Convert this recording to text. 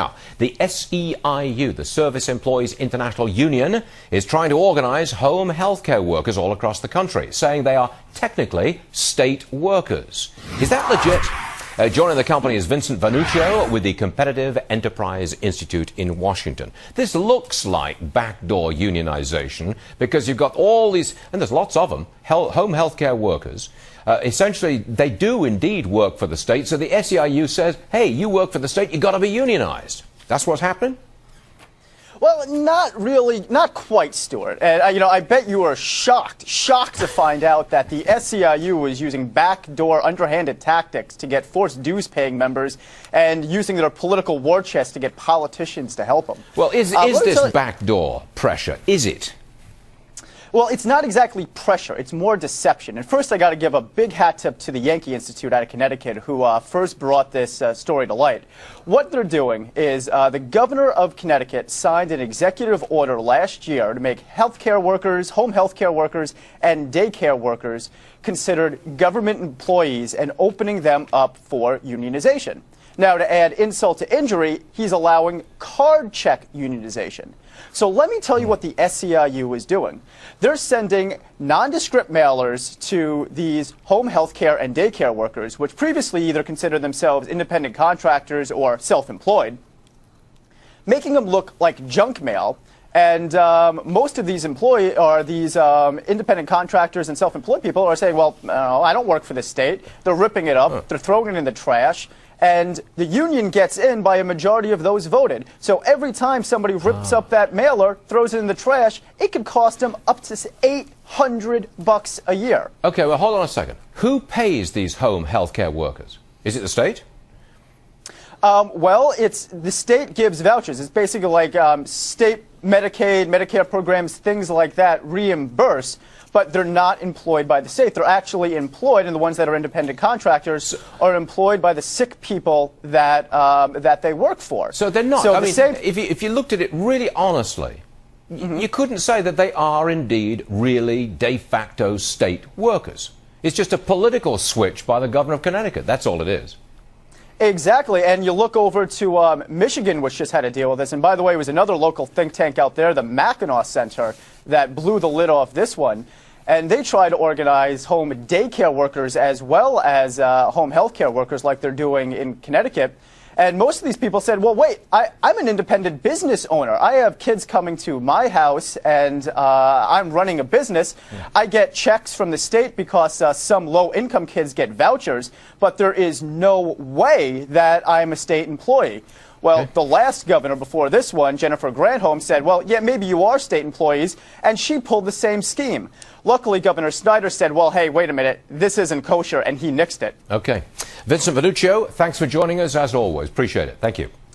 Now, the SEIU, the Service Employees International Union, is trying to organize home healthcare workers all across the country, saying they are technically state workers. Is that legit? Joining the company is Vincent Vernuccio with the Competitive Enterprise Institute in Washington. This looks like backdoor unionization because you've got all these, and there's lots of them, home healthcare workers. Essentially, they do indeed work for the state, so the SEIU says, hey, you work for the state, you've got to be unionized. That's what's happening? Well, not really, not quite, Stuart. And, I bet you were shocked to find out that the SEIU was using backdoor, underhanded tactics to get forced dues-paying members and using their political war chest to get politicians to help them. Well, is this backdoor pressure? Is it? Well, it's not exactly pressure. It's more deception. And first, I got to give a big hat tip to the Yankee Institute out of Connecticut, who first brought this story to light. What they're doing is the governor of Connecticut signed an executive order last year to make healthcare workers, home healthcare workers, and daycare workers considered government employees and opening them up for unionization. Now, to add insult to injury, he's allowing card check unionization. So let me tell you what the SEIU is doing. They're sending nondescript mailers to these home health care and daycare workers, which previously either considered themselves independent contractors or self-employed, making them look like junk mail. And most of these independent contractors and self-employed people are saying, well, I don't work for the state. They're ripping it up. They're throwing it in the trash. And the union gets in by a majority of those voted. So every time somebody rips up that mailer, throws it in the trash, it could cost them up to $800 a year. Okay, well, hold on a second. Who pays these home health care workers? Is it the state? Well, the state gives vouchers. It's basically like state Medicaid, Medicare programs, things like that reimburse, but they're not employed by the state. They're actually employed, and the ones that are independent contractors are employed by the sick people that they work for. So they're not. So I mean, if you looked at it really honestly, you couldn't say that they are indeed really de facto state workers. It's just a political switch by the governor of Connecticut. That's all it is. Exactly, and you look over to Michigan, which just had to deal with this. And by the way, it was another local think tank out there, the Mackinac Center, that blew the lid off this one. And they try to organize home daycare workers as well as home health care workers like they're doing in Connecticut. And most of these people said, well, wait, I'm an independent business owner. I have kids coming to my house, and I'm running a business. Yeah. I get checks from the state because some low-income kids get vouchers, but there is no way that I'm a state employee. Well, the last governor before this one, Jennifer Granholm, said, well, yeah, maybe you are state employees, and she pulled the same scheme. Luckily, Governor Snyder said, well, hey, wait a minute, this isn't kosher, and he nixed it. Okay. Vincent Vernuccio, thanks for joining us, as always. Appreciate it. Thank you.